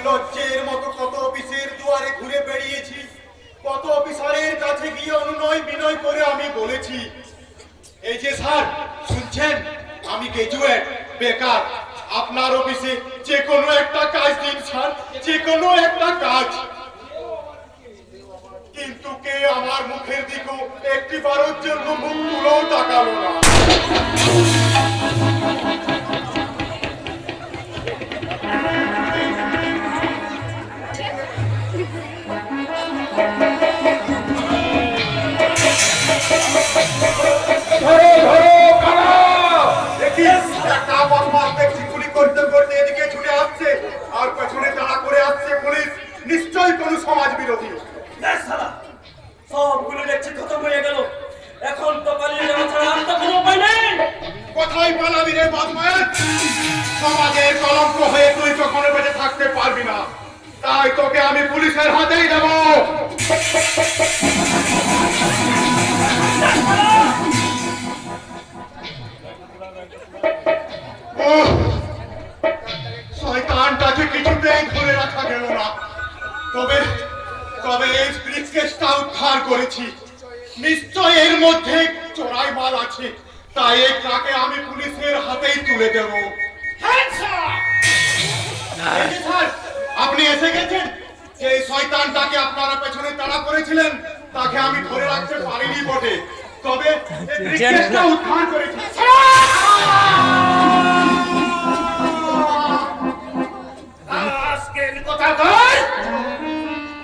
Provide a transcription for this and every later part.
নির্লজ্জের মতো কত অফিসের দুয়ারে ঘুরে বেরিয়েছি, কত অফিসারের কাছে গিয়ে অনুনয় বিনয় করে আমি বলেছি, এই যে স্যার শুনছেন, আমি গ্রাজুয়েট, বেকার, আপনার অফিসে যে কোনো একটা কাজ দিন স্যার, যে কোনো একটা কাজ। কিন্তু কে আমার মুখের দিকেও একটিবারের জন্য মুখ তুলেও তাকালো না। আর পেছনে তাড়া করে আসছে পুলিশ, নিশ্চয়ই কোন সমাজ বিরোধী। সবগুলো দেখছি খতম হয়ে গেল, এখন তো পালিয়ে যাওয়া ছাড়া আর তো কোনো উপায় নেই। কোথায় পালাবি রে বদমাশ? সমাজের কলঙ্ক হয়ে তুই কখনো বেঁচে থাকতে পারবি না, তাই তোকে আমি পুলিশের হাতেই দেব। শয়তানটাকে কিছুতেই ধরে রাখা গেল না। তবে তবে এই ব্রিজকেসটা উদ্ধার করেছি, নিশ্চয় এর মধ্যে চোরাই মাল আছে, তাই এই ট্রাকে আমি পুলিশের হাতেই তুলে দেব। স্যার, আপনি এসে গেছেন। যে শয়তানটাকে আপনারা পেছনে তাড়া করেছিলেন তাকে আমি ধরে রাখতে পারিনি বটে, তবে এই ব্রিজকেসটা উদ্ধার করেছি। আজকের কথা কর,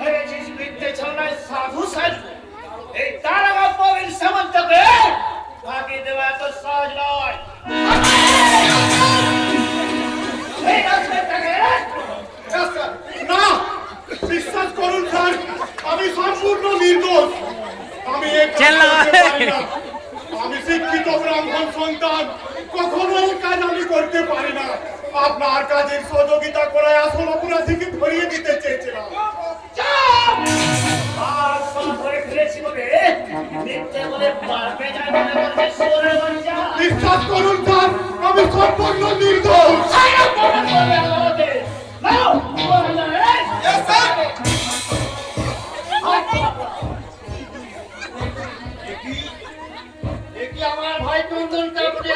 হেরেছিস বিদ্যে ছলনায় সাধু সাজু, এই দারোগা প্রবীণ সামন্তকে ফাঁকি দেওয়া এত সহজ নয়। না, বিশ্বাস করুন স্যার, আমি সম্পূর্ণ নির্দোষ। আমি আমি শিক্ষিত ব্রাহ্মণ সন্তান, কখনো এই কাজ আমি করতে পারি না। আপনার কাজের সহযোগিতা করে আসল অপরাধীকে ধরিয়ে দিতে চেয়েছিলাম। বিশ্বাস করুন স্যার, আমি সম্পূর্ণ নির্দোষ। আমার ভাই চন্দন কাপড়ে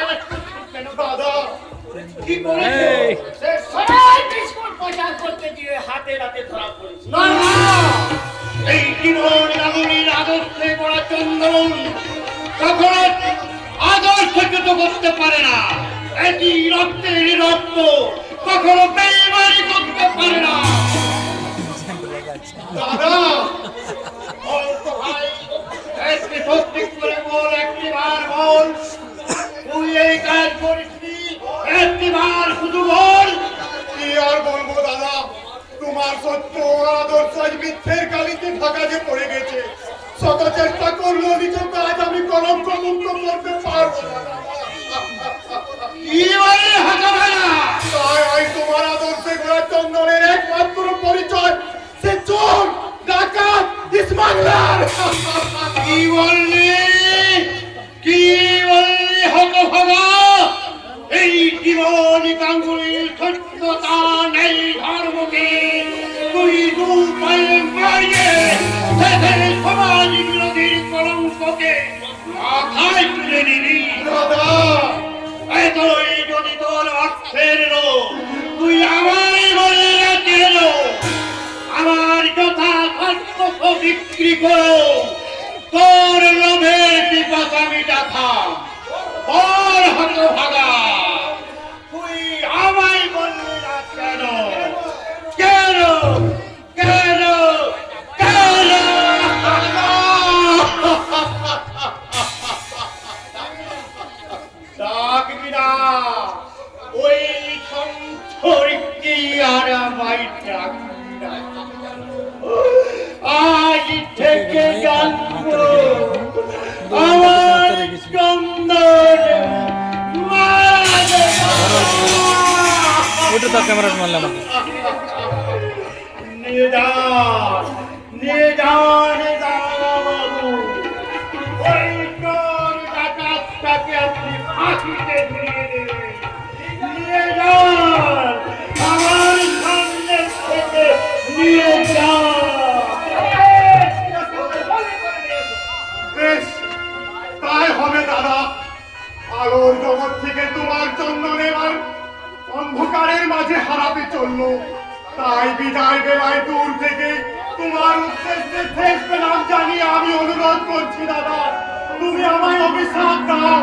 কেন দাদা কি করে সে সবাই বিস্কুট প্রচার করতে গিয়ে হাতে রাতে ধরা পড়েছে। না এই জীবন নাগরিক আদর্শে গড়া চন্দন কখনো আদর্শকে তো করতে পারে না, এটি রক্তের রক্ত, কখনো বেইমানি করতে পারে না। দাদা ভাই একটি সত্যি করে বল, একটিবার বল তুই এই কাজ করিসনি, একটিবার শুধু বল। কি আর বলবো দাদা, তোমার সত্য আদর্শ মিথ্যের কালিতে ঢাকা যে পড়ে গেছে। শত চেষ্টা করলো নিজ কাজ আমি কলঙ্ক মুক্ত করতে পারবো না। তাই তোমার আদর্শে গোড়া চন্দনের একমাত্র পরিচয় সে চোর, ডাকাত, ইসমাগলার। কি বললি, কি বললি হতভাগা? এই জীবন গাঙ্গুলির সত্যতা নেই ধর্মকে তুই দু পায়ে মারিয়ে সেখানে সমাজ বিরোধীর কলঙ্ককে মাথায় তুলে নিবি। দাদা এতই যদি তোর অর্থের লোভ, তুই আমারই বলে রাখেন আমার যথাসাধ্য বিক্রি করো, তোর লোভের পিপাসা মিটাথা। তোর হতভাগা তুই আমায় বললি না কেন? কেন কেন কেন? ডাকবি না ওই সন্তরিকী আর আমায় ডাকবি না। আজ থেকে জানবো আমার চন্দন মারা যাবে। ওটা তো ক্যামেরা মারলাম নিদান নিদান বাবু, ওই চোর ডাকাতটাকে আপনি ফাঁসিতে ঝুলিয়ে দেবেন। নিয়ে যান আমার সামনে থেকে জন্য। তাই বিদায় বেলায় দূর থেকে তোমার উদ্দেশ্যে শেষ পেলাম জানিয়ে আমি অনুরোধ করছি দাদা, তুমি আমায় অভিশাপ দাও,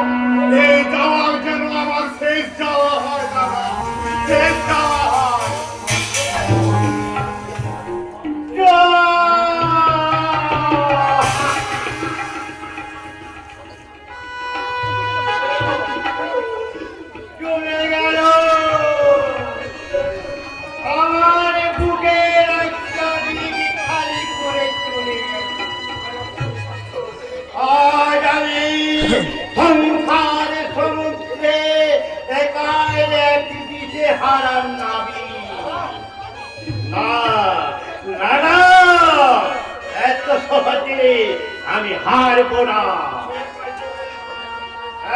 এই যাওয়ার যেন আমার শেষ যাওয়া হয় দাদা, শেষ যাওয়া হয়। চলে গেল আমার বুকের একটা দিক খালি করে চলে গেল। আজ আমি সংসার সমুদ্রে একাই এক দিশে হারার নাবি। না না না, এত সহজে আমি হারবো না,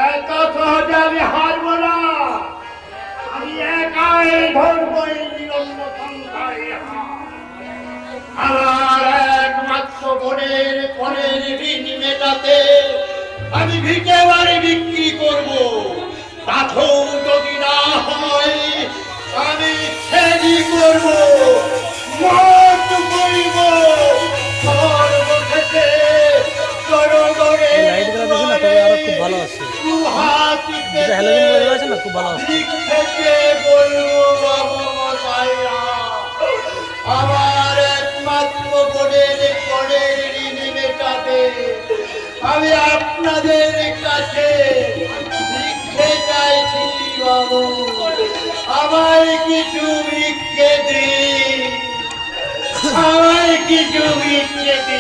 এত সহজে আমি হারবো না। আমি একাই ধরবো এই নিরন্ন সংসারে হার। আমার একমাত্র বোনের পরের ঋণ মেটাতে আমি ভিটে বাড়ি বিক্রি করবো, তাতেও যদি না হয় আমি ছেড়ি করবো, মত করব। সর্বশেষে জনগণের লাইট গুলো দেখে না তবে আরো খুব ভালো আছে। যেটা হ্যালোজিন গুলো আছে না খুব ভালো আছে। আমার একমাত্র বোনের পরের ঋণ মেটাতে আমি আপনাদের কাছে ভিক্ষে চাইছি বাবু, আমায় কিছু ভিক্ষে দিন, আমায় কিছু ভিক্ষে দিন।